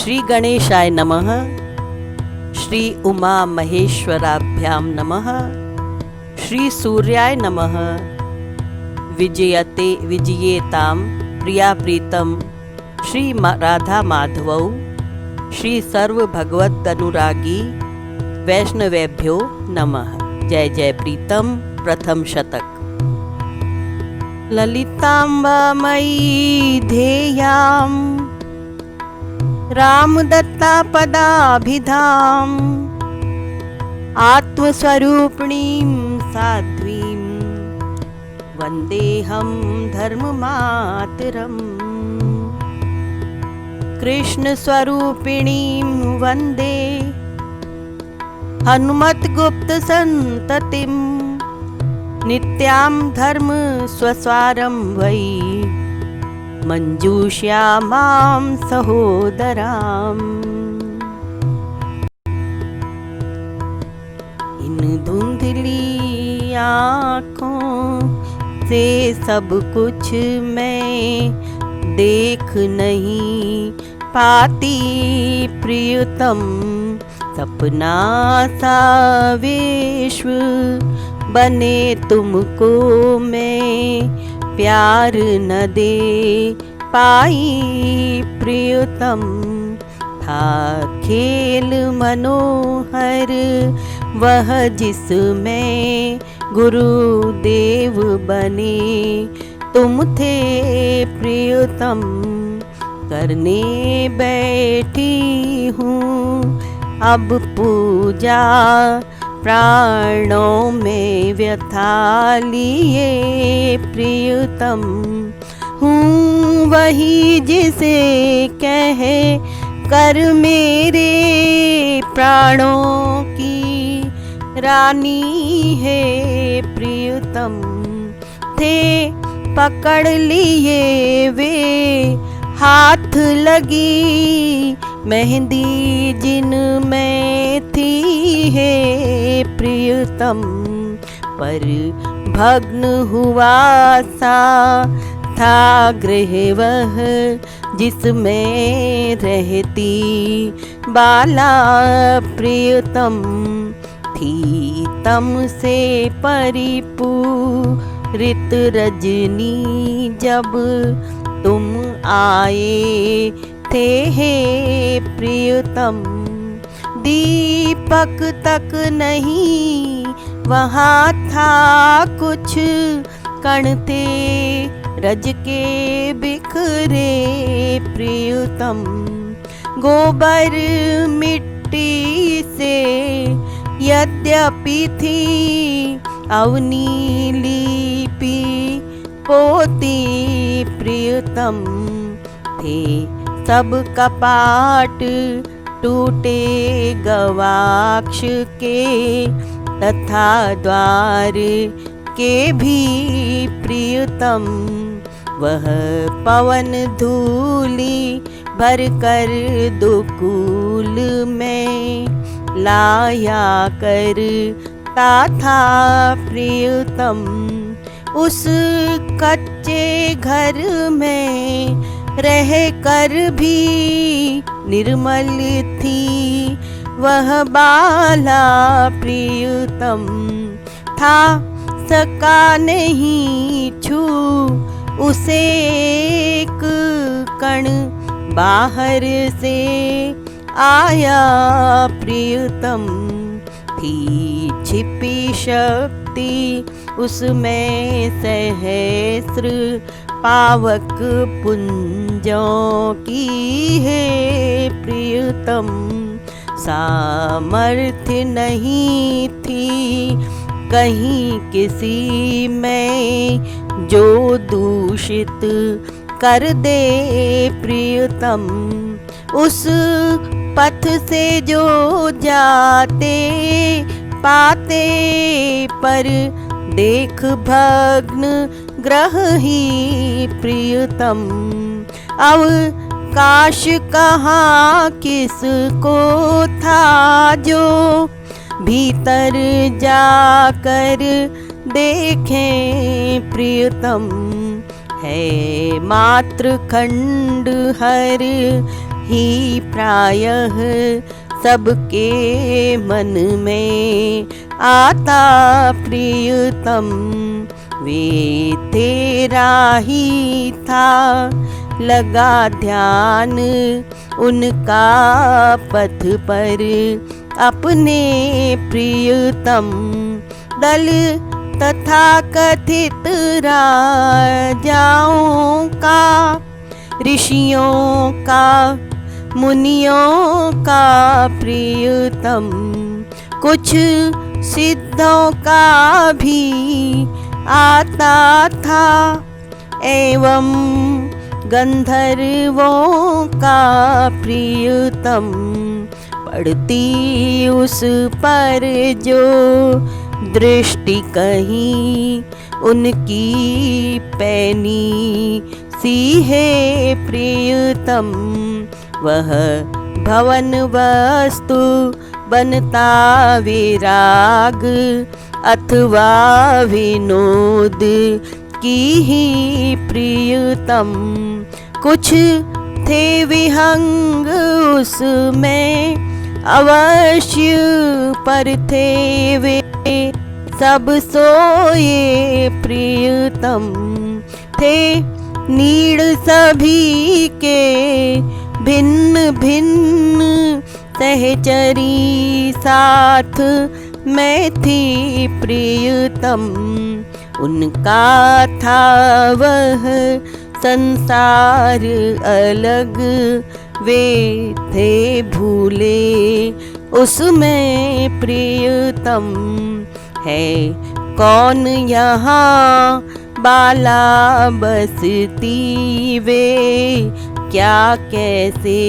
श्री गणेशाय नमः। श्री उमा महेश्वराभ्यां नमः। श्री सूर्याय नमः। विजयते विजयेतां प्रिया प्रीतम श्री राधा माधवौ श्री सर्व भगवत अनुरागी वैष्णवेभ्यो नमः। जय जय प्रीतम। प्रथम शतक। ललिताम्बमयी ध्येयां रामदत्ता पदाभिधाम् आत्मस्वरूपिणीं साध्वीं वन्देऽहं धर्ममातरम्। कृष्णस्वरूपिणीं वन्दे हनुमद्गुप्तसन्ततिं नित्यां धर्म स्वसारं वै मंजूश्यामां सहोदराम्। इन धुंधली आँखों से सब कुछ मैं देख नहीं पाती प्रियतम। सपना सा विश्व बने तुमको मैं प्यार न दे पाई प्रियतम। था खेल मनोहर वह जिसमें गुरुदेव बने तुम थे प्रियतम। करने बैठी हूँ अब पूजा प्राणों में व्यथा लिए प्रियतम। हूँ वही जिसे कहे कर मेरे प्राणों की रानी है प्रियतम। थे पकड़ लिए वे हाथ लगी मेहंदी जिन में थी है प्रियतम। पर भग्न हुआ सा था गृह वह जिसमें रहती बाला प्रियतम। थी तम से परिपूरित रजनी जब तुम आए थे हे प्रियतम। दीपक तक नहीं वहाँ था कुछ कण थे रज के बिखरे प्रियतम। गोबर मिट्टी से यद्यपि थी अवनी लिपि पोती प्रियतम। थे सब कपाट टूटे गवाक्ष के तथा द्वार के भी प्रियतम। वह पवन धूलि भर कर दुकूल में लाया करता था प्रियतम। उस कच्चे घर में रह कर भी निर्मल थी वह बाला प्रियतम। था सका नहीं छू उसे एक कण बाहर से आया प्रियतम। थी छिपी शक्ति उसमें सहस्र पावक पुंजों की है प्रियतम। सामर्थ्य नहीं थी कहीं किसी में जो दूषित कर दे प्रियतम। उस पथ से जो जाते पाते पर देख भग्न ग्रह ही प्रियतम। अब काश कहाँ किसको था जो भीतर जाकर देखें प्रियतम। है मात्र खंड हर ही प्रायः सबके मन में आता प्रियतम। वे तेरा ही था लगा ध्यान उनका पथ पर अपने प्रियतम। दल तथा कथित राजाओं का, ऋषियों का, मुनियों का प्रियतम, कुछ सिद्धों का भी आता था, एवं गंधर्वों का प्रियतम। पड़ती उस पर जो दृष्टि कहीं उनकी पैनी सी है प्रियतम। वह भवन वस्तु बनता विराग अथवा विनोद की ही प्रियतम। कुछ थे विहंग उसमें अवश्य, पर थे वे सब सोए प्रियतम। थे नीड़ सभी के भिन्न भिन्न, सहचरी साथ मैं थी प्रियतम। उनका था वह संसार अलग, वे थे भूले उसमें प्रियतम। है कौन यहाँ बाला बसती, वे क्या कैसे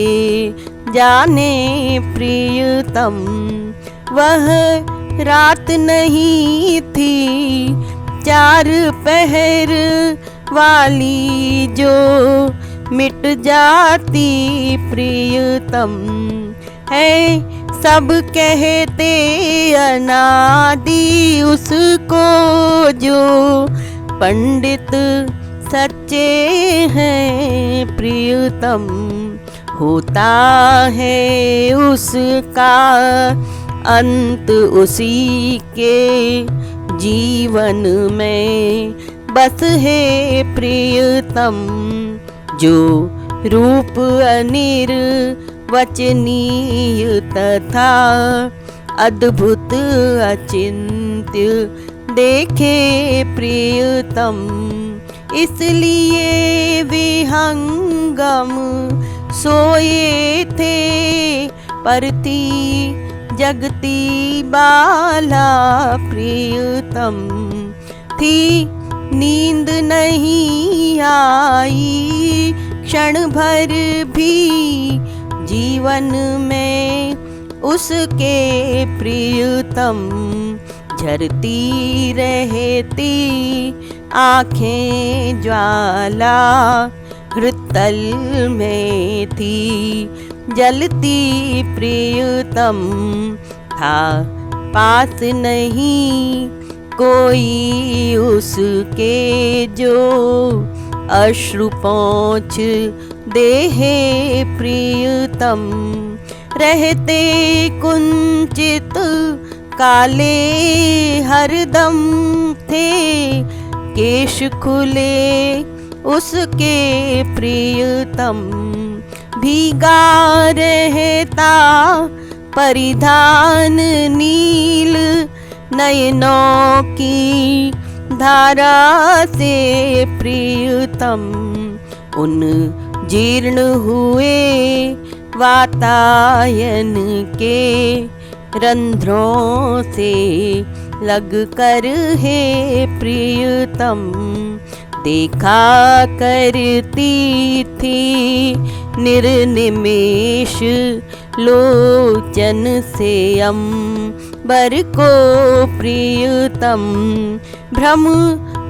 जाने प्रियतम। वह रात नहीं थी चार पहर वाली, जो मिट जाती प्रियतम। है सब कहते अनादि उसको, जो पंडित सच्चे हैं प्रियतम। होता है उसका अंत उसी के जीवन में, बस है प्रियतम। जो रूप अनिर्वचनीय तथा अद्भुत अचिंत्य देखे प्रियतम, इसलिए विहंगम सोए थे। पर थी जगती बाला प्रियतम, थी नींद नहीं आई क्षण भर भी जीवन में उसके प्रियतम। झरती रहती आँखें ज्वाला, हृतल में थी जलती प्रियतम। था पास नहीं कोई उसके, जो अश्रु पोंछ देहे प्रियतम। रहते कुंचित काले हरदम थे, केश खुले उसके प्रियतम। भीगा रहता परिधान नील, नयनों की धारा से प्रियतम। उन जीर्ण हुए वातायन के रंध्रों से लग कर है प्रियतम। देखा करती थी निर्निमेष लोचन से अम्बर को प्रियतम। भ्रम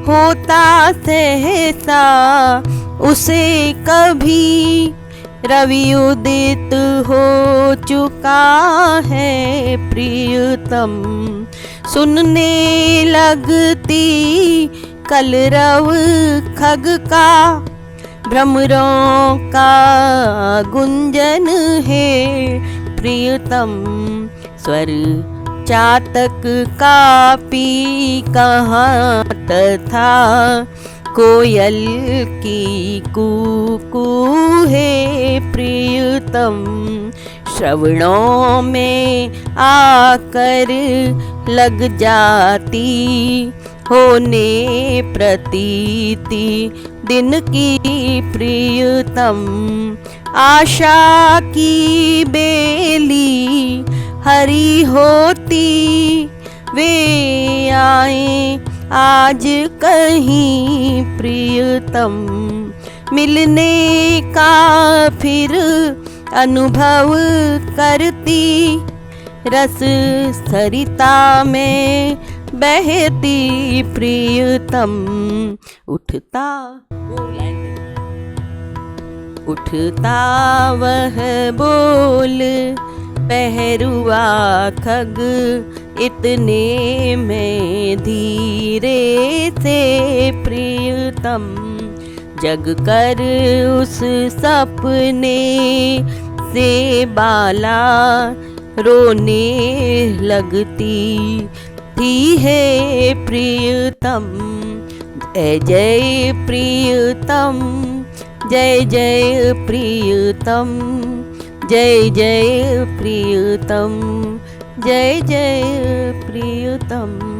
होता सहसा उसे कभी, रवि उदित हो चुका है प्रियतम। सुनने लगती कलरव खग का, भ्रमरों का गुंजन है प्रियतम, स्वर चातक का पी कहाँ तथा कोयल की कूकू है प्रियतम, श्रवणों में आकर लग जाती होने प्रतीति दिन की प्रियतम, आशा की बेली हरी होती वे आए आज कहीं प्रियतम, मिलने का फिर अनुभव करती रस सरिता में बहती प्रियतम, उठता उठता वह बोल पहरुआ खग, इतने में धीरे से प्रियतम, जग कर उस सपने से बाला रोने लगती थी है प्रियतम, जय जय प्रियतम, जय जय प्रियतम, जय जय प्रियतम, जय जय प्रियतम।